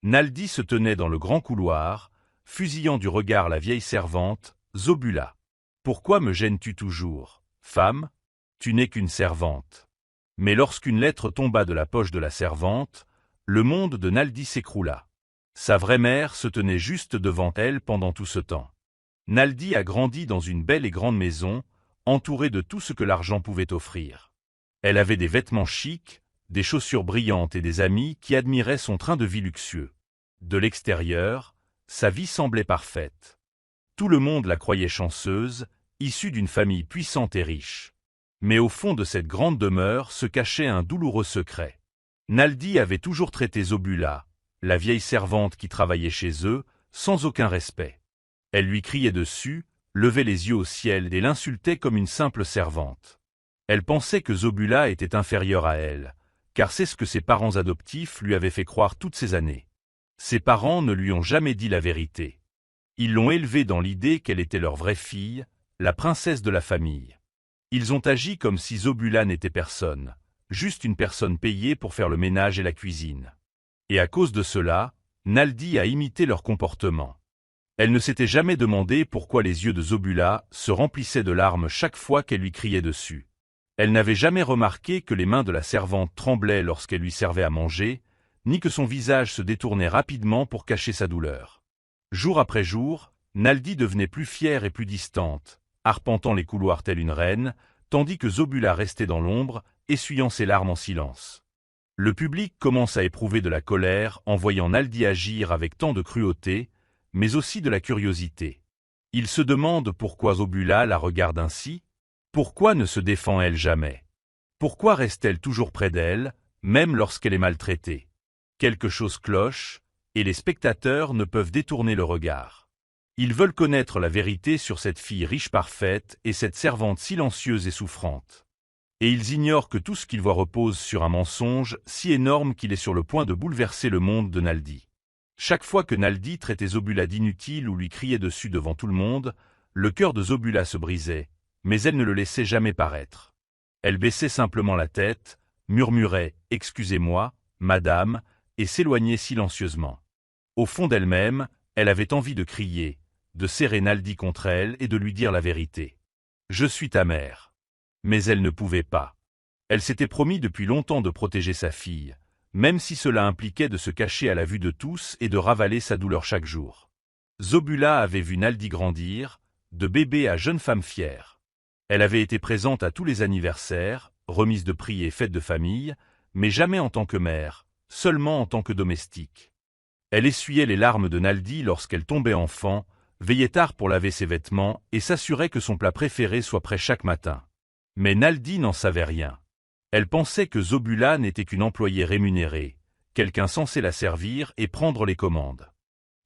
Naldi se tenait dans le grand couloir, fusillant du regard la vieille servante, Zobula. « Pourquoi me gênes-tu toujours, femme? Tu n'es qu'une servante. » Mais lorsqu'une lettre tomba de la poche de la servante, le monde de Naldi s'écroula. Sa vraie mère se tenait juste devant elle pendant tout ce temps. Naldi a grandi dans une belle et grande maison, entourée de tout ce que l'argent pouvait offrir. Elle avait des vêtements chics, des chaussures brillantes et des amis qui admiraient son train de vie luxueux. De l'extérieur, sa vie semblait parfaite. Tout le monde la croyait chanceuse, issue d'une famille puissante et riche. Mais au fond de cette grande demeure se cachait un douloureux secret. Naldi avait toujours traité Zobula, la vieille servante qui travaillait chez eux, sans aucun respect. Elle lui criait dessus, levait les yeux au ciel et l'insultait comme une simple servante. Elle pensait que Zobula était inférieure à elle, car c'est ce que ses parents adoptifs lui avaient fait croire toutes ces années. Ses parents ne lui ont jamais dit la vérité. Ils l'ont élevée dans l'idée qu'elle était leur vraie fille, la princesse de la famille. Ils ont agi comme si Zobula n'était personne, juste une personne payée pour faire le ménage et la cuisine. Et à cause de cela, Naldi a imité leur comportement. Elle ne s'était jamais demandé pourquoi les yeux de Zobula se remplissaient de larmes chaque fois qu'elle lui criait dessus. Elle n'avait jamais remarqué que les mains de la servante tremblaient lorsqu'elle lui servait à manger, ni que son visage se détournait rapidement pour cacher sa douleur. Jour après jour, Naldi devenait plus fière et plus distante, arpentant les couloirs telle une reine, tandis que Zobula restait dans l'ombre, essuyant ses larmes en silence. Le public commence à éprouver de la colère en voyant Naldi agir avec tant de cruauté, mais aussi de la curiosité. Il se demande pourquoi Zobula la regarde ainsi. Pourquoi ne se défend-elle jamais? Pourquoi reste-t-elle toujours près d'elle, même lorsqu'elle est maltraitée? Quelque chose cloche, et les spectateurs ne peuvent détourner le regard. Ils veulent connaître la vérité sur cette fille riche parfaite et cette servante silencieuse et souffrante. Et ils ignorent que tout ce qu'ils voient repose sur un mensonge si énorme qu'il est sur le point de bouleverser le monde de Naldi. Chaque fois que Naldi traitait Zobula d'inutile ou lui criait dessus devant tout le monde, le cœur de Zobula se brisait, mais elle ne le laissait jamais paraître. Elle baissait simplement la tête, murmurait « Excusez-moi, madame », et s'éloignait silencieusement. Au fond d'elle-même, elle avait envie de crier, de serrer Naldi contre elle et de lui dire la vérité. « Je suis ta mère. » Mais elle ne pouvait pas. Elle s'était promis depuis longtemps de protéger sa fille, même si cela impliquait de se cacher à la vue de tous et de ravaler sa douleur chaque jour. Zobula avait vu Naldi grandir, de bébé à jeune femme fière. Elle avait été présente à tous les anniversaires, remises de prix et fêtes de famille, mais jamais en tant que mère, seulement en tant que domestique. Elle essuyait les larmes de Naldi lorsqu'elle tombait enfant, veillait tard pour laver ses vêtements et s'assurait que son plat préféré soit prêt chaque matin. Mais Naldi n'en savait rien. Elle pensait que Zobula n'était qu'une employée rémunérée, quelqu'un censé la servir et prendre les commandes.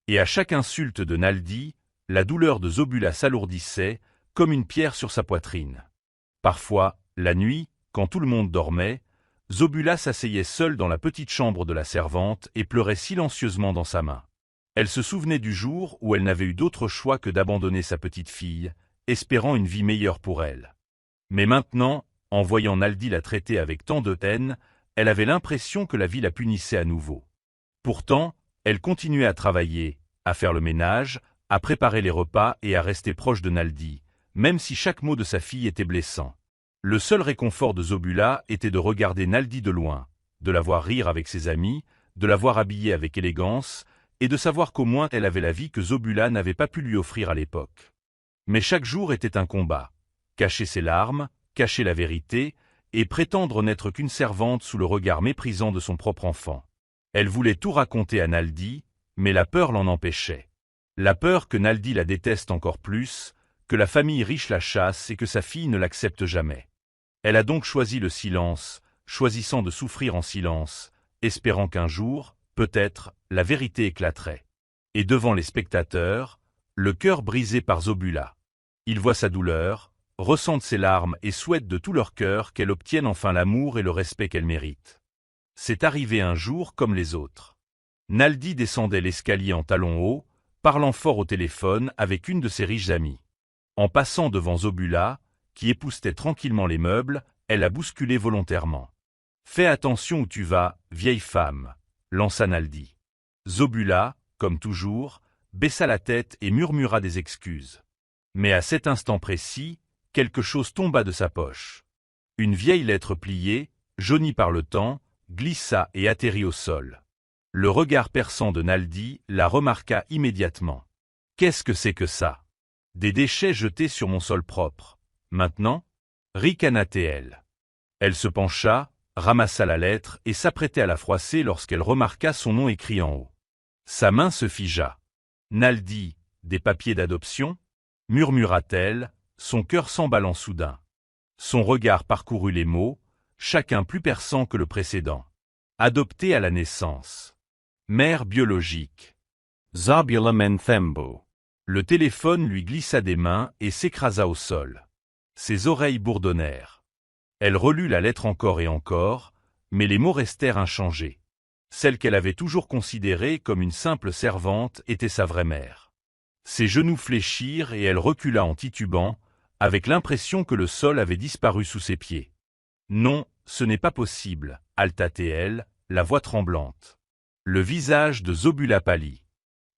Et à chaque insulte de Naldi, la douleur de Zobula s'alourdissait, comme une pierre sur sa poitrine. Parfois, la nuit, quand tout le monde dormait, Zobula s'asseyait seule dans la petite chambre de la servante et pleurait silencieusement dans sa main. Elle se souvenait du jour où elle n'avait eu d'autre choix que d'abandonner sa petite fille, espérant une vie meilleure pour elle. Mais maintenant, en voyant Naldi la traiter avec tant de haine, elle avait l'impression que la vie la punissait à nouveau. Pourtant, elle continuait à travailler, à faire le ménage, à préparer les repas et à rester proche de Naldi, même si chaque mot de sa fille était blessant. Le seul réconfort de Zobula était de regarder Naldi de loin, de la voir rire avec ses amis, de la voir habillée avec élégance, et de savoir qu'au moins elle avait la vie que Zobula n'avait pas pu lui offrir à l'époque. Mais chaque jour était un combat. Cacher ses larmes, cacher la vérité, et prétendre n'être qu'une servante sous le regard méprisant de son propre enfant. Elle voulait tout raconter à Naldi, mais la peur l'en empêchait. La peur que Naldi la déteste encore plus, que la famille riche la chasse et que sa fille ne l'accepte jamais. Elle a donc choisi le silence, choisissant de souffrir en silence, espérant qu'un jour, peut-être, la vérité éclaterait. Et devant les spectateurs, le cœur brisé par Zobula. Ils voient sa douleur, ressentent ses larmes et souhaitent de tout leur cœur qu'elle obtienne enfin l'amour et le respect qu'elle mérite. C'est arrivé un jour comme les autres. Naldi descendait l'escalier en talons hauts, parlant fort au téléphone avec une de ses riches amies. En passant devant Zobula, qui époussetait tranquillement les meubles, elle a bousculé volontairement. « Fais attention où tu vas, vieille femme », lança Naldi. Zobula, comme toujours, baissa la tête et murmura des excuses. Mais à cet instant précis, quelque chose tomba de sa poche. Une vieille lettre pliée, jaunie par le temps, glissa et atterrit au sol. Le regard perçant de Naldi la remarqua immédiatement. « Qu'est-ce que c'est que ça ? Des déchets jetés sur mon sol propre. Maintenant ?» ricana-t-elle. Elle se pencha, ramassa la lettre et s'apprêtait à la froisser lorsqu'elle remarqua son nom écrit en haut. Sa main se figea. « Naldi, des papiers d'adoption ?» murmura-t-elle, son cœur s'emballant soudain. Son regard parcourut les mots, chacun plus perçant que le précédent. Adopté à la naissance. Mère biologique. Zabula Menthembo. Le téléphone lui glissa des mains et s'écrasa au sol. Ses oreilles bourdonnèrent. Elle relut la lettre encore et encore, mais les mots restèrent inchangés. Celle qu'elle avait toujours considérée comme une simple servante était sa vraie mère. Ses genoux fléchirent et elle recula en titubant, avec l'impression que le sol avait disparu sous ses pieds. « Non, ce n'est pas possible » halta-t-elle, la voix tremblante. Le visage de Zobula pâlit.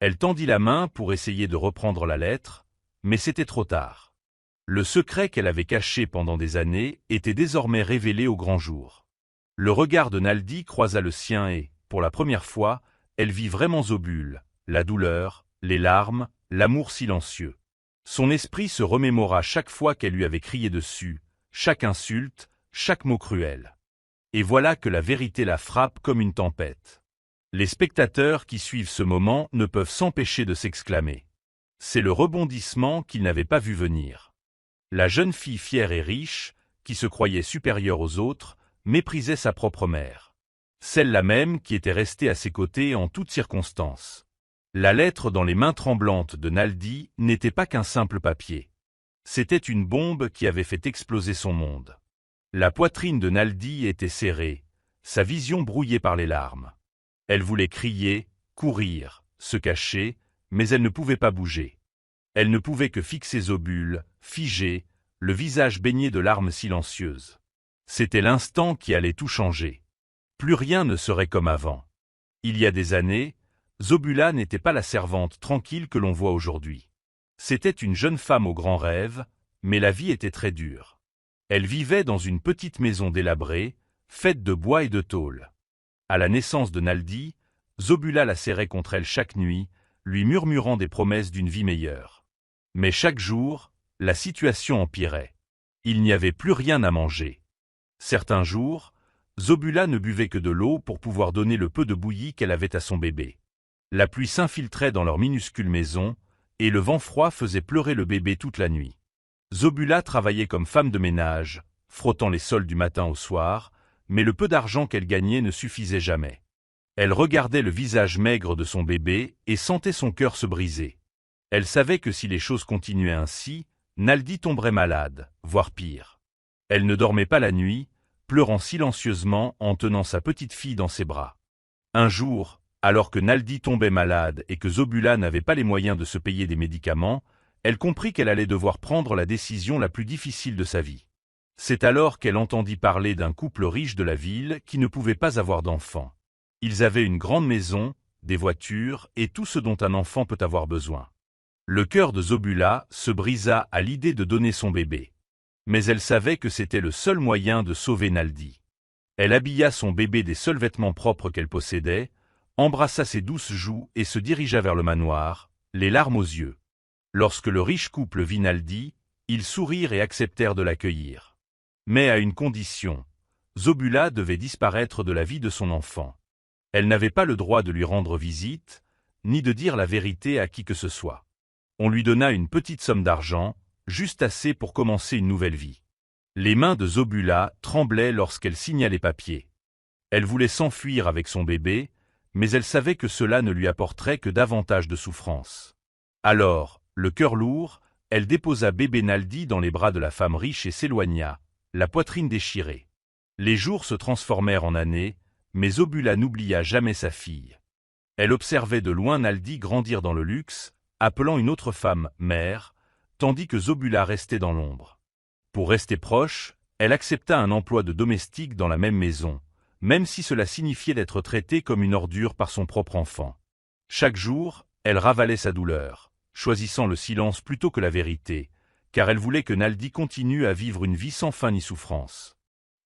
Elle tendit la main pour essayer de reprendre la lettre, mais c'était trop tard. Le secret qu'elle avait caché pendant des années était désormais révélé au grand jour. Le regard de Naldi croisa le sien et, pour la première fois, elle vit vraiment Zobule, la douleur, les larmes, l'amour silencieux. Son esprit se remémora chaque fois qu'elle lui avait crié dessus, chaque insulte, chaque mot cruel. Et voilà que la vérité la frappe comme une tempête. Les spectateurs qui suivent ce moment ne peuvent s'empêcher de s'exclamer. C'est le rebondissement qu'ils n'avaient pas vu venir. La jeune fille fière et riche, qui se croyait supérieure aux autres, méprisait sa propre mère. Celle-là même qui était restée à ses côtés en toutes circonstances. La lettre dans les mains tremblantes de Naldi n'était pas qu'un simple papier. C'était une bombe qui avait fait exploser son monde. La poitrine de Naldi était serrée, sa vision brouillée par les larmes. Elle voulait crier, courir, se cacher, mais elle ne pouvait pas bouger. Elle ne pouvait que fixer Zobule, figée, le visage baigné de larmes silencieuses. C'était l'instant qui allait tout changer. Plus rien ne serait comme avant. Il y a des années, Zobula n'était pas la servante tranquille que l'on voit aujourd'hui. C'était une jeune femme aux grands rêves, mais la vie était très dure. Elle vivait dans une petite maison délabrée, faite de bois et de tôle. À la naissance de Naldi, Zobula la serrait contre elle chaque nuit, lui murmurant des promesses d'une vie meilleure. Mais chaque jour, la situation empirait. Il n'y avait plus rien à manger. Certains jours, Zobula ne buvait que de l'eau pour pouvoir donner le peu de bouillie qu'elle avait à son bébé. La pluie s'infiltrait dans leur minuscule maison, et le vent froid faisait pleurer le bébé toute la nuit. Zobula travaillait comme femme de ménage, frottant les sols du matin au soir, mais le peu d'argent qu'elle gagnait ne suffisait jamais. Elle regardait le visage maigre de son bébé et sentait son cœur se briser. Elle savait que si les choses continuaient ainsi, Naldi tomberait malade, voire pire. Elle ne dormait pas la nuit, pleurant silencieusement en tenant sa petite fille dans ses bras. Un jour, alors que Naldi tombait malade et que Zobula n'avait pas les moyens de se payer des médicaments, elle comprit qu'elle allait devoir prendre la décision la plus difficile de sa vie. C'est alors qu'elle entendit parler d'un couple riche de la ville qui ne pouvait pas avoir d'enfants. Ils avaient une grande maison, des voitures et tout ce dont un enfant peut avoir besoin. Le cœur de Zobula se brisa à l'idée de donner son bébé. Mais elle savait que c'était le seul moyen de sauver Naldi. Elle habilla son bébé des seuls vêtements propres qu'elle possédait, embrassa ses douces joues et se dirigea vers le manoir, les larmes aux yeux. Lorsque le riche couple vit Naldi, ils sourirent et acceptèrent de l'accueillir. Mais à une condition, Zobula devait disparaître de la vie de son enfant. Elle n'avait pas le droit de lui rendre visite, ni de dire la vérité à qui que ce soit. On lui donna une petite somme d'argent, juste assez pour commencer une nouvelle vie. Les mains de Zobula tremblaient lorsqu'elle signa les papiers. Elle voulait s'enfuir avec son bébé, mais elle savait que cela ne lui apporterait que davantage de souffrance. Alors, le cœur lourd, elle déposa bébé Naldi dans les bras de la femme riche et s'éloigna, la poitrine déchirée. Les jours se transformèrent en années, mais Zobula n'oublia jamais sa fille. Elle observait de loin Naldi grandir dans le luxe, appelant une autre femme « mère », tandis que Zobula restait dans l'ombre. Pour rester proche, elle accepta un emploi de domestique dans la même maison, même si cela signifiait d'être traitée comme une ordure par son propre enfant. Chaque jour, elle ravalait sa douleur, choisissant le silence plutôt que la vérité, car elle voulait que Naldi continue à vivre une vie sans fin ni souffrance.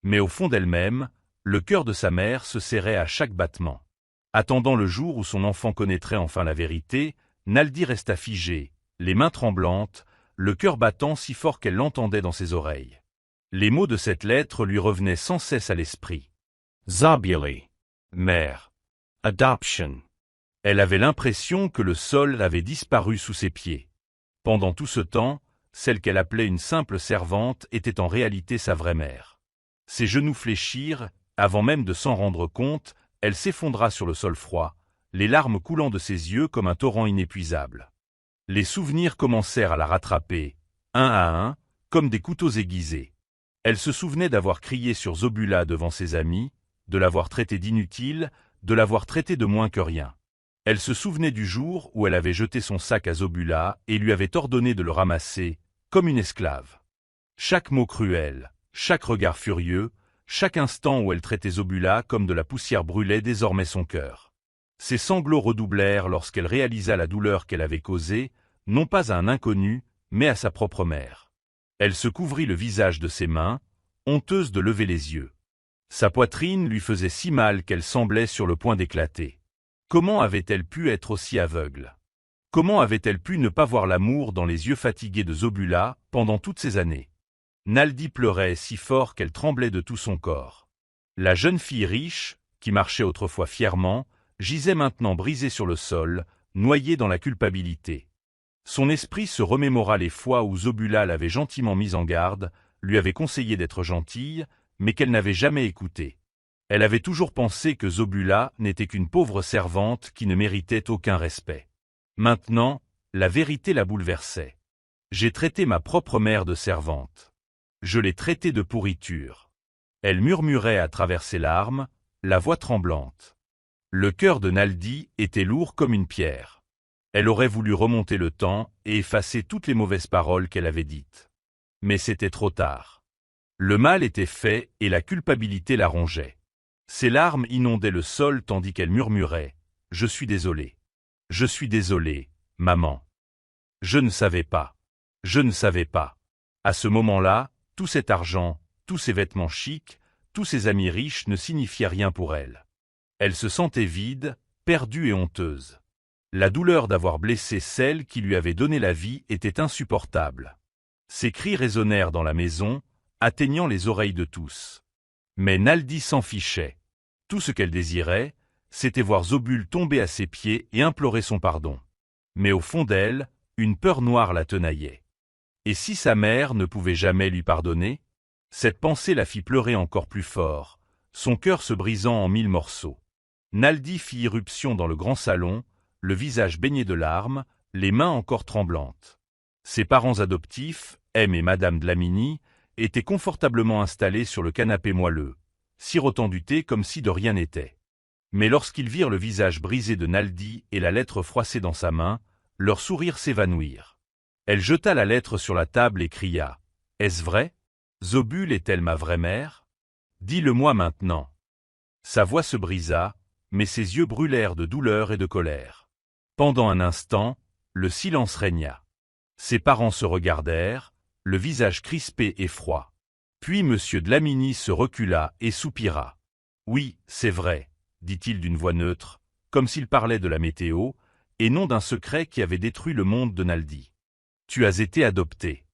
Mais au fond d'elle-même, le cœur de sa mère se serrait à chaque battement. Attendant le jour où son enfant connaîtrait enfin la vérité, Naldi resta figée, les mains tremblantes, le cœur battant si fort qu'elle l'entendait dans ses oreilles. Les mots de cette lettre lui revenaient sans cesse à l'esprit. Zabuli. Mère. Adoption. Elle avait l'impression que le sol avait disparu sous ses pieds. Pendant tout ce temps, celle qu'elle appelait une simple servante était en réalité sa vraie mère. Ses genoux fléchirent, avant même de s'en rendre compte, elle s'effondra sur le sol froid, les larmes coulant de ses yeux comme un torrent inépuisable. Les souvenirs commencèrent à la rattraper, un à un, comme des couteaux aiguisés. Elle se souvenait d'avoir crié sur Zobula devant ses amis, de l'avoir traité d'inutile, de l'avoir traité de moins que rien. Elle se souvenait du jour où elle avait jeté son sac à Zobula et lui avait ordonné de le ramasser, comme une esclave. Chaque mot cruel, chaque regard furieux, chaque instant où elle traitait Zobula comme de la poussière brûlait désormais son cœur. Ses sanglots redoublèrent lorsqu'elle réalisa la douleur qu'elle avait causée, non pas à un inconnu, mais à sa propre mère. Elle se couvrit le visage de ses mains, honteuse de lever les yeux. Sa poitrine lui faisait si mal qu'elle semblait sur le point d'éclater. Comment avait-elle pu être aussi aveugle? Comment avait-elle pu ne pas voir l'amour dans les yeux fatigués de Zobula pendant toutes ces années? Naldi pleurait si fort qu'elle tremblait de tout son corps. La jeune fille riche, qui marchait autrefois fièrement, gisait maintenant brisée sur le sol, noyée dans la culpabilité. Son esprit se remémora les fois où Zobula l'avait gentiment mise en garde, lui avait conseillé d'être gentille, mais qu'elle n'avait jamais écouté. Elle avait toujours pensé que Zobula n'était qu'une pauvre servante qui ne méritait aucun respect. Maintenant, la vérité la bouleversait. J'ai traité ma propre mère de servante. Je l'ai traitée de pourriture. Elle murmurait à travers ses larmes, la voix tremblante. Le cœur de Naldi était lourd comme une pierre. Elle aurait voulu remonter le temps et effacer toutes les mauvaises paroles qu'elle avait dites. Mais c'était trop tard. Le mal était fait et la culpabilité la rongeait. Ses larmes inondaient le sol tandis qu'elle murmurait « Je suis désolée. Je suis désolée, maman. Je ne savais pas. Je ne savais pas. » À ce moment-là, tout cet argent, tous ces vêtements chics, tous ces amis riches ne signifiaient rien pour elle. Elle se sentait vide, perdue et honteuse. La douleur d'avoir blessé celle qui lui avait donné la vie était insupportable. Ses cris résonnèrent dans la maison, atteignant les oreilles de tous. Mais Naldi s'en fichait. Tout ce qu'elle désirait, c'était voir Zobul tomber à ses pieds et implorer son pardon. Mais au fond d'elle, une peur noire la tenaillait. Et si sa mère ne pouvait jamais lui pardonner? Cette pensée la fit pleurer encore plus fort, son cœur se brisant en 1000 morceaux. Naldi fit irruption dans le grand salon, le visage baigné de larmes, les mains encore tremblantes. Ses parents adoptifs, M et Madame Dlamini, étaient confortablement installés sur le canapé moelleux, sirotant du thé comme si de rien n'était. Mais lorsqu'ils virent le visage brisé de Naldi et la lettre froissée dans sa main, leurs sourires s'évanouirent. Elle jeta la lettre sur la table et cria « Est-ce vrai? Zobul est-elle ma vraie mère? Dis-le-moi maintenant. » Sa voix se brisa, mais ses yeux brûlèrent de douleur et de colère. Pendant un instant, le silence régna. Ses parents se regardèrent, le visage crispé et froid. Puis M. Dlamini se recula et soupira. « Oui, c'est vrai, » dit-il d'une voix neutre, comme s'il parlait de la météo, et non d'un secret qui avait détruit le monde de Naldi. « Tu as été adopté.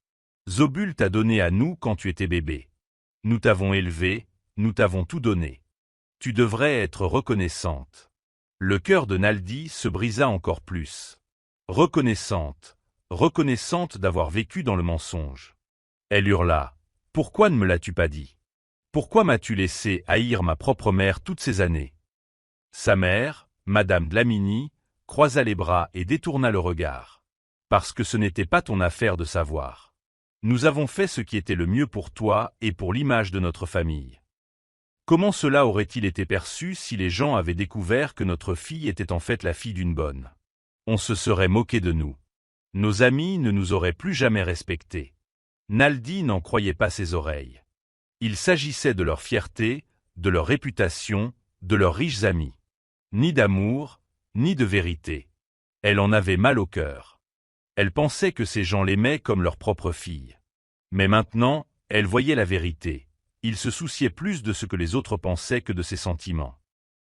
Zobul t'a donné à nous quand tu étais bébé. Nous t'avons élevé, nous t'avons tout donné. Tu devrais être reconnaissante. » Le cœur de Naldi se brisa encore plus. Reconnaissante, reconnaissante d'avoir vécu dans le mensonge. Elle hurla. « Pourquoi ne me l'as-tu pas dit? Pourquoi m'as-tu laissé haïr ma propre mère toutes ces années ?» Sa mère, Madame Dlamini, croisa les bras et détourna le regard. « Parce que ce n'était pas ton affaire de savoir. Nous avons fait ce qui était le mieux pour toi et pour l'image de notre famille. Comment cela aurait-il été perçu si les gens avaient découvert que notre fille était en fait la fille d'une bonne? On se serait moqué de nous. Nos amis ne nous auraient plus jamais respectés. » Naldi n'en croyait pas ses oreilles. Il s'agissait de leur fierté, de leur réputation, de leurs riches amis. Ni d'amour, ni de vérité. Elle en avait mal au cœur. Elle pensait que ces gens l'aimaient comme leur propre fille. Mais maintenant, elle voyait la vérité. Il se souciait plus de ce que les autres pensaient que de ses sentiments.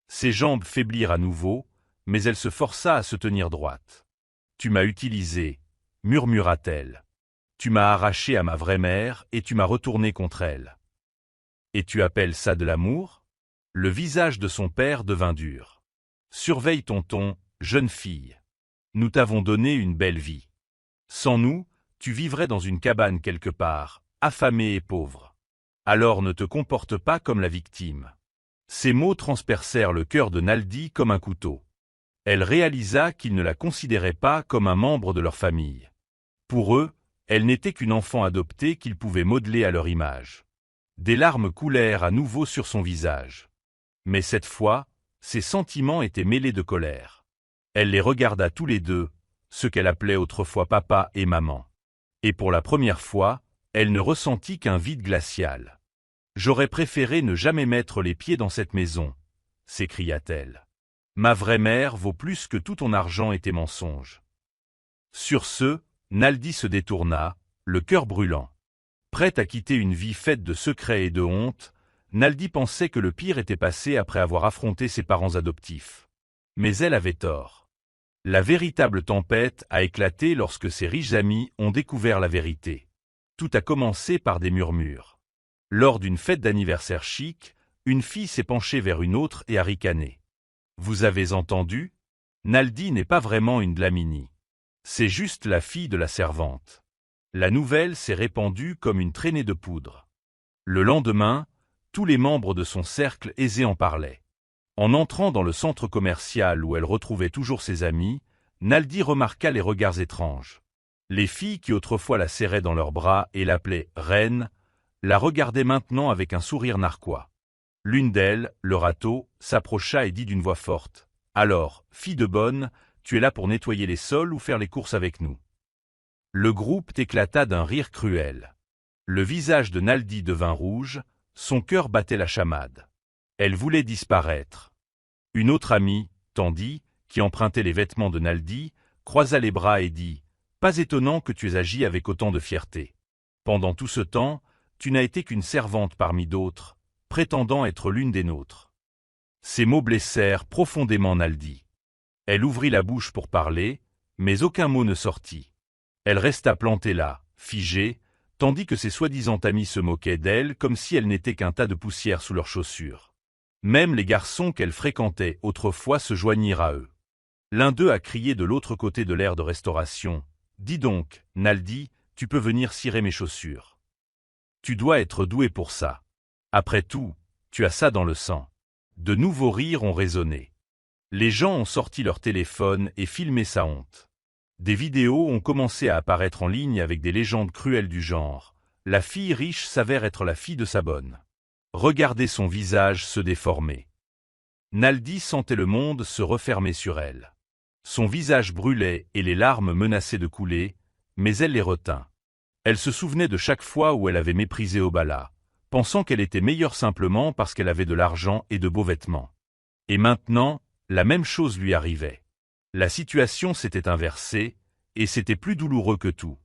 Ses jambes faiblirent à nouveau, mais elle se força à se tenir droite. « Tu m'as utilisé, murmura-t-elle. Tu m'as arraché à ma vraie mère et tu m'as retourné contre elle. Et tu appelles ça de l'amour ?» Le visage de son père devint dur. « Surveille ton ton, jeune fille. Nous t'avons donné une belle vie. Sans nous, tu vivrais dans une cabane quelque part, affamée et pauvre. Alors ne te comporte pas comme la victime. » Ces mots transpercèrent le cœur de Naldi comme un couteau. Elle réalisa qu'ils ne la considéraient pas comme un membre de leur famille. Pour eux, elle n'était qu'une enfant adoptée qu'ils pouvaient modeler à leur image. Des larmes coulèrent à nouveau sur son visage. Mais cette fois, ses sentiments étaient mêlés de colère. Elle les regarda tous les deux, ce qu'elle appelait autrefois papa et maman. Et pour la première fois, elle ne ressentit qu'un vide glacial. « J'aurais préféré ne jamais mettre les pieds dans cette maison, » s'écria-t-elle. « Ma vraie mère vaut plus que tout ton argent et tes mensonges. » Sur ce, Naldi se détourna, le cœur brûlant. Prête à quitter une vie faite de secrets et de honte, Naldi pensait que le pire était passé après avoir affronté ses parents adoptifs. Mais elle avait tort. La véritable tempête a éclaté lorsque ses riches amis ont découvert la vérité. Tout a commencé par des murmures. Lors d'une fête d'anniversaire chic, une fille s'est penchée vers une autre et a ricané. « Vous avez entendu ? Naldi n'est pas vraiment une Dlamini. C'est juste la fille de la servante. » La nouvelle s'est répandue comme une traînée de poudre. Le lendemain, tous les membres de son cercle aisé en parlaient. En entrant dans le centre commercial où elle retrouvait toujours ses amis, Naldi remarqua les regards étranges. Les filles qui autrefois la serraient dans leurs bras et l'appelaient « reine », la regardaient maintenant avec un sourire narquois. L'une d'elles, le râteau, s'approcha et dit d'une voix forte « Alors, fille de bonne, tu es là pour nettoyer les sols ou faire les courses avec nous ?» Le groupe éclata d'un rire cruel. Le visage de Naldi devint rouge, son cœur battait la chamade. Elle voulait disparaître. Une autre amie, Tandy, qui empruntait les vêtements de Naldi, croisa les bras et dit « Pas étonnant que tu aies agi avec autant de fierté. Pendant tout ce temps, tu n'as été qu'une servante parmi d'autres, prétendant être l'une des nôtres. » Ces mots blessèrent profondément Naldi. Elle ouvrit la bouche pour parler, mais aucun mot ne sortit. Elle resta plantée là, figée, tandis que ses soi-disant amis se moquaient d'elle comme si elle n'était qu'un tas de poussière sous leurs chaussures. Même les garçons qu'elle fréquentait autrefois se joignirent à eux. L'un d'eux a crié de l'autre côté de l'aire de restauration. « Dis donc, Naldi, tu peux venir cirer mes chaussures. Tu dois être doué pour ça. Après tout, tu as ça dans le sang. » De nouveaux rires ont résonné. Les gens ont sorti leur téléphone et filmé sa honte. Des vidéos ont commencé à apparaître en ligne avec des légendes cruelles du genre « La fille riche s'avère être la fille de sa bonne. » Regardez son visage se déformer. Naldi sentait le monde se refermer sur elle. Son visage brûlait et les larmes menaçaient de couler, mais elle les retint. Elle se souvenait de chaque fois où elle avait méprisé Obala, pensant qu'elle était meilleure simplement parce qu'elle avait de l'argent et de beaux vêtements. Et maintenant, la même chose lui arrivait. La situation s'était inversée, et c'était plus douloureux que tout.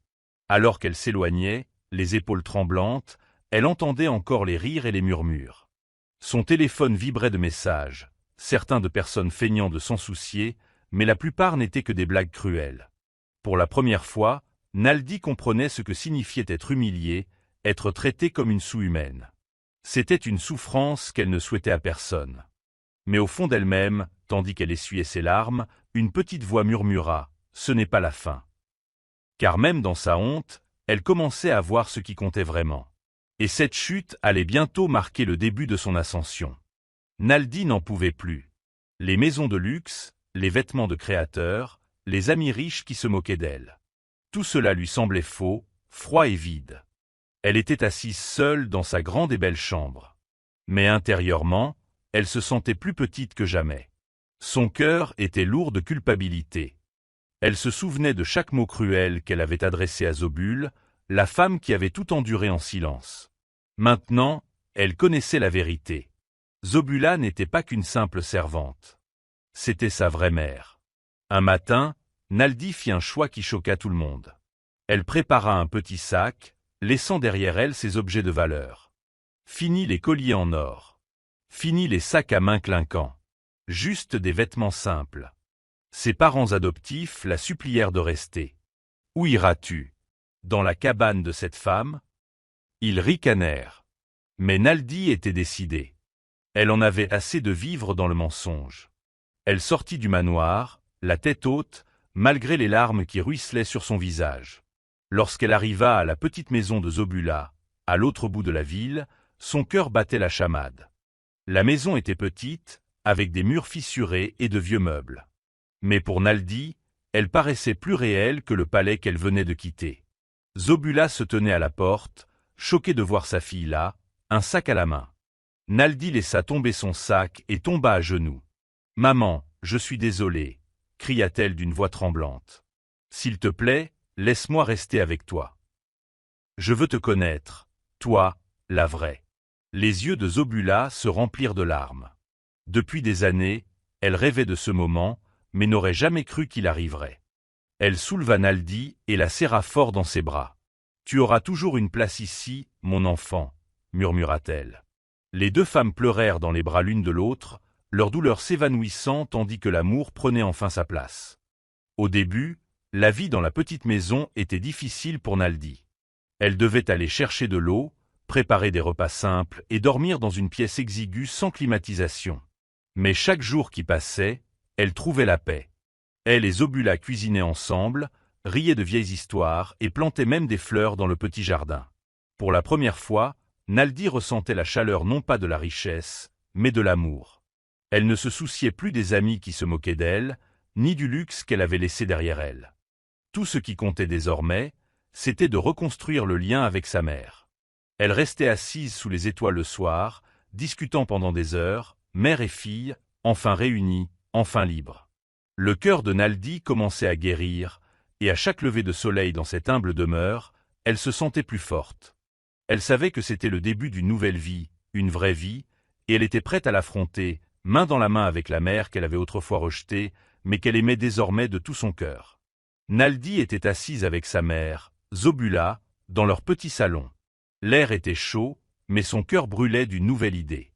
Alors qu'elle s'éloignait, les épaules tremblantes, elle entendait encore les rires et les murmures. Son téléphone vibrait de messages, certains de personnes feignant de s'en soucier, mais la plupart n'étaient que des blagues cruelles. Pour la première fois, Naldi comprenait ce que signifiait être humiliée, être traitée comme une sous-humaine. C'était une souffrance qu'elle ne souhaitait à personne. Mais au fond d'elle-même, tandis qu'elle essuyait ses larmes, une petite voix murmura « Ce n'est pas la fin ». Car même dans sa honte, elle commençait à voir ce qui comptait vraiment. Et cette chute allait bientôt marquer le début de son ascension. Naldi n'en pouvait plus. Les maisons de luxe, les vêtements de créateurs, les amis riches qui se moquaient d'elle. Tout cela lui semblait faux, froid et vide. Elle était assise seule dans sa grande et belle chambre. Mais intérieurement, elle se sentait plus petite que jamais. Son cœur était lourd de culpabilité. Elle se souvenait de chaque mot cruel qu'elle avait adressé à Zobul, la femme qui avait tout enduré en silence. Maintenant, elle connaissait la vérité. Zobula n'était pas qu'une simple servante. C'était sa vraie mère. Un matin, Naldi fit un choix qui choqua tout le monde. Elle prépara un petit sac, laissant derrière elle ses objets de valeur. Fini les colliers en or. Fini les sacs à main clinquants. Juste des vêtements simples. Ses parents adoptifs la supplièrent de rester. « Où iras-tu? Dans la cabane de cette femme ?» Ils ricanèrent. Mais Naldi était décidée. Elle en avait assez de vivre dans le mensonge. Elle sortit du manoir, la tête haute, malgré les larmes qui ruisselaient sur son visage. Lorsqu'elle arriva à la petite maison de Zobula, à l'autre bout de la ville, son cœur battait la chamade. La maison était petite, avec des murs fissurés et de vieux meubles. Mais pour Naldi, elle paraissait plus réelle que le palais qu'elle venait de quitter. Zobula se tenait à la porte, choquée de voir sa fille là, un sac à la main. Naldi laissa tomber son sac et tomba à genoux. « Maman, je suis désolée » cria-t-elle d'une voix tremblante. « S'il te plaît, laisse-moi rester avec toi. Je veux te connaître, toi, la vraie. » Les yeux de Zobula se remplirent de larmes. Depuis des années, elle rêvait de ce moment, mais n'aurait jamais cru qu'il arriverait. Elle souleva Naldi et la serra fort dans ses bras. « Tu auras toujours une place ici, mon enfant, » murmura-t-elle. Les deux femmes pleurèrent dans les bras l'une de l'autre, leur douleur s'évanouissant tandis que l'amour prenait enfin sa place. Au début, la vie dans la petite maison était difficile pour Naldi. Elle devait aller chercher de l'eau, préparer des repas simples et dormir dans une pièce exiguë sans climatisation. Mais chaque jour qui passait, elle trouvait la paix. Elle et Zobula cuisinaient ensemble, riaient de vieilles histoires et plantaient même des fleurs dans le petit jardin. Pour la première fois, Naldi ressentait la chaleur non pas de la richesse, mais de l'amour. Elle ne se souciait plus des amis qui se moquaient d'elle, ni du luxe qu'elle avait laissé derrière elle. Tout ce qui comptait désormais, c'était de reconstruire le lien avec sa mère. Elle restait assise sous les étoiles le soir, discutant pendant des heures, mère et fille, enfin réunies, enfin libres. Le cœur de Naldi commençait à guérir, et à chaque lever de soleil dans cette humble demeure, elle se sentait plus forte. Elle savait que c'était le début d'une nouvelle vie, une vraie vie, et elle était prête à l'affronter, main dans la main avec la mère qu'elle avait autrefois rejetée, mais qu'elle aimait désormais de tout son cœur. Naldi était assise avec sa mère, Zobula, dans leur petit salon. L'air était chaud, mais son cœur brûlait d'une nouvelle idée.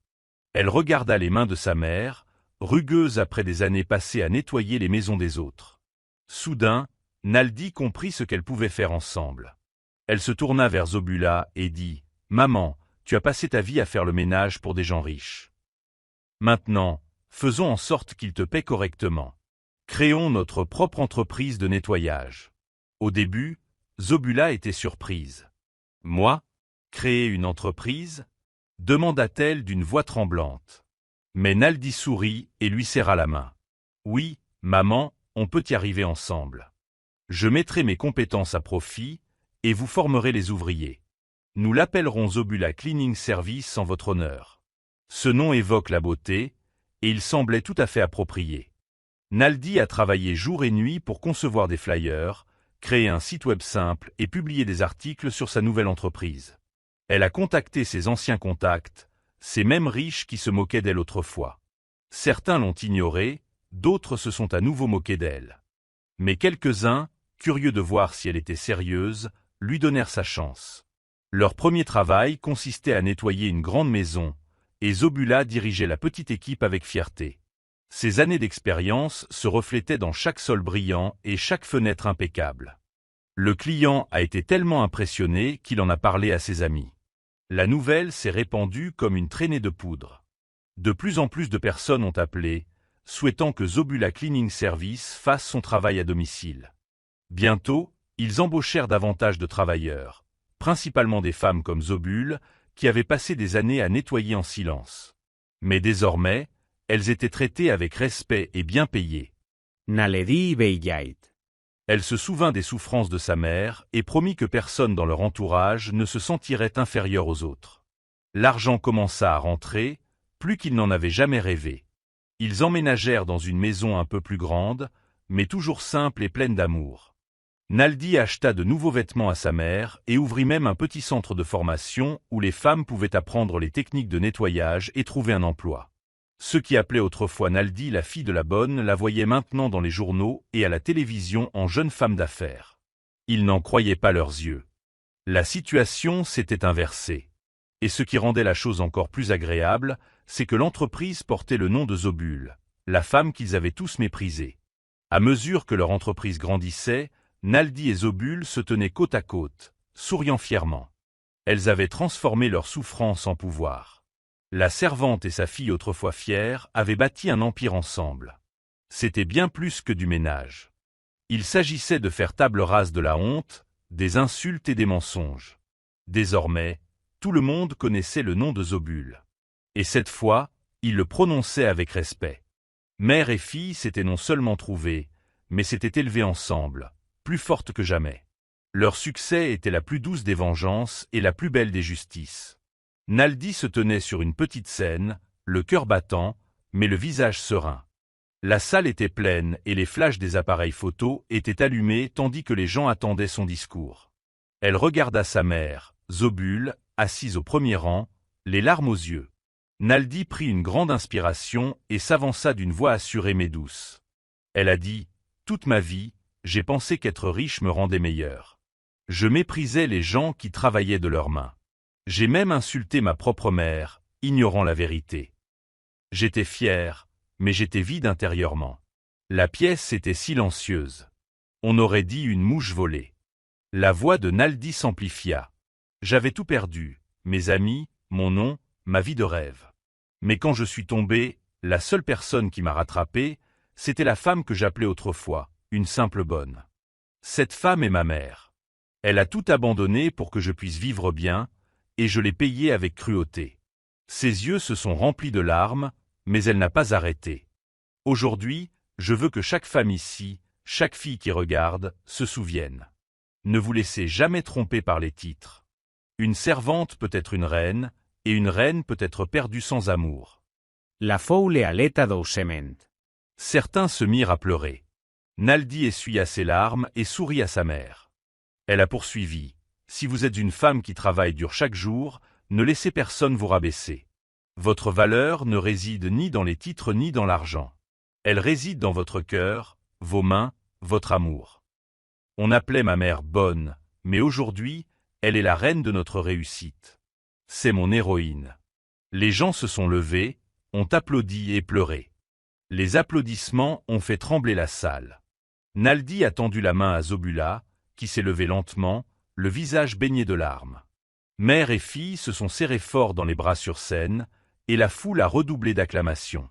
Elle regarda les mains de sa mère, rugueuses après des années passées à nettoyer les maisons des autres. Soudain, Naldi comprit ce qu'elle pouvait faire ensemble. Elle se tourna vers Zobula et dit « Maman, tu as passé ta vie à faire le ménage pour des gens riches. Maintenant, faisons en sorte qu'ils te paient correctement. Créons notre propre entreprise de nettoyage. » Au début, Zobula était surprise. « Moi? Créer une entreprise ?» demanda-t-elle d'une voix tremblante. Mais Naldi sourit et lui serra la main. « Oui, maman, on peut y arriver ensemble. Je mettrai mes compétences à profit et vous formerez les ouvriers. Nous l'appellerons Zobula Cleaning Service en votre honneur. » Ce nom évoque la beauté, et il semblait tout à fait approprié. Naldi a travaillé jour et nuit pour concevoir des flyers, créer un site web simple et publier des articles sur sa nouvelle entreprise. Elle a contacté ses anciens contacts, ces mêmes riches qui se moquaient d'elle autrefois. Certains l'ont ignorée, d'autres se sont à nouveau moqués d'elle. Mais quelques-uns, curieux de voir si elle était sérieuse, lui donnèrent sa chance. Leur premier travail consistait à nettoyer une grande maison, et Zobula dirigeait la petite équipe avec fierté. Ses années d'expérience se reflétaient dans chaque sol brillant et chaque fenêtre impeccable. Le client a été tellement impressionné qu'il en a parlé à ses amis. La nouvelle s'est répandue comme une traînée de poudre. De plus en plus de personnes ont appelé, souhaitant que Zobula Cleaning Service fasse son travail à domicile. Bientôt, ils embauchèrent davantage de travailleurs, principalement des femmes comme Zobul, qui avaient passé des années à nettoyer en silence. Mais désormais, elles étaient traitées avec respect et bien payées. Naledi Beillait. Elle se souvint des souffrances de sa mère et promit que personne dans leur entourage ne se sentirait inférieur aux autres. L'argent commença à rentrer, plus qu'ils n'en avaient jamais rêvé. Ils emménagèrent dans une maison un peu plus grande, mais toujours simple et pleine d'amour. Naldi acheta de nouveaux vêtements à sa mère et ouvrit même un petit centre de formation où les femmes pouvaient apprendre les techniques de nettoyage et trouver un emploi. Ceux qui appelaient autrefois Naldi la fille de la bonne la voyaient maintenant dans les journaux et à la télévision en jeune femme d'affaires. Ils n'en croyaient pas leurs yeux. La situation s'était inversée. Et ce qui rendait la chose encore plus agréable, c'est que l'entreprise portait le nom de Zobul, la femme qu'ils avaient tous méprisée. À mesure que leur entreprise grandissait, Naldi et Zobul se tenaient côte à côte, souriant fièrement. Elles avaient transformé leur souffrance en pouvoir. La servante et sa fille autrefois fières avaient bâti un empire ensemble. C'était bien plus que du ménage. Il s'agissait de faire table rase de la honte, des insultes et des mensonges. Désormais, tout le monde connaissait le nom de Zobul. Et cette fois, il le prononçait avec respect. Mère et fille s'étaient non seulement trouvées, mais s'étaient élevées ensemble, plus fortes que jamais. Leur succès était la plus douce des vengeances et la plus belle des justices. Naldi se tenait sur une petite scène, le cœur battant, mais le visage serein. La salle était pleine et les flashs des appareils photo étaient allumés tandis que les gens attendaient son discours. Elle regarda sa mère, Zobul, assise au premier rang, les larmes aux yeux. Naldi prit une grande inspiration et s'avança d'une voix assurée mais douce. Elle a dit « Toute ma vie, j'ai pensé qu'être riche me rendait meilleur. Je méprisais les gens qui travaillaient de leurs mains. J'ai même insulté ma propre mère, ignorant la vérité. J'étais fier, mais j'étais vide intérieurement. La pièce était silencieuse. On aurait dit une mouche volée. La voix de Naldi s'amplifia. J'avais tout perdu, mes amis, mon nom, ma vie de rêve. Mais quand je suis tombé, la seule personne qui m'a rattrapé, c'était la femme que j'appelais autrefois, une simple bonne. Cette femme est ma mère. Elle a tout abandonné pour que je puisse vivre bien, et je l'ai payée avec cruauté. Ses yeux se sont remplis de larmes, mais elle n'a pas arrêté. Aujourd'hui, je veux que chaque femme ici, chaque fille qui regarde, se souvienne. Ne vous laissez jamais tromper par les titres. Une servante peut être une reine, et une reine peut être perdue sans amour. La foule aleta doucement. Certains se mirent à pleurer. Naldi essuya ses larmes et sourit à sa mère. Elle a poursuivi. Si vous êtes une femme qui travaille dur chaque jour, ne laissez personne vous rabaisser. Votre valeur ne réside ni dans les titres ni dans l'argent. Elle réside dans votre cœur, vos mains, votre amour. On appelait ma mère bonne, mais aujourd'hui, elle est la reine de notre réussite. C'est mon héroïne. Les gens se sont levés, ont applaudi et pleuré. Les applaudissements ont fait trembler la salle. Naldi a tendu la main à Zobula, qui s'est levée lentement, le visage baigné de larmes. Mère et fille se sont serrés fort dans les bras sur scène, et la foule a redoublé d'acclamations.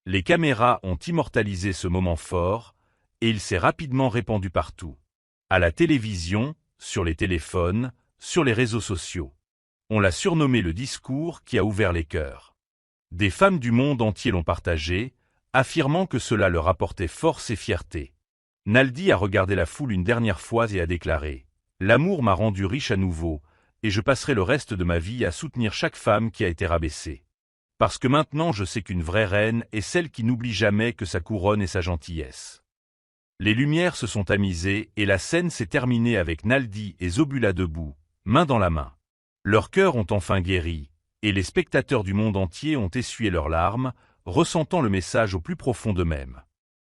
Les caméras ont immortalisé ce moment fort, et il s'est rapidement répandu partout. À la télévision, sur les téléphones, sur les réseaux sociaux. On l'a surnommé le discours qui a ouvert les cœurs. Des femmes du monde entier l'ont partagé, affirmant que cela leur apportait force et fierté. Naldi a regardé la foule une dernière fois et a déclaré « L'amour m'a rendu riche à nouveau, et je passerai le reste de ma vie à soutenir chaque femme qui a été rabaissée. Parce que maintenant je sais qu'une vraie reine est celle qui n'oublie jamais que sa couronne et sa gentillesse. » Les lumières se sont tamisées et la scène s'est terminée avec Naldi et Zobula debout, main dans la main. Leurs cœurs ont enfin guéri, et les spectateurs du monde entier ont essuyé leurs larmes, ressentant le message au plus profond d'eux-mêmes.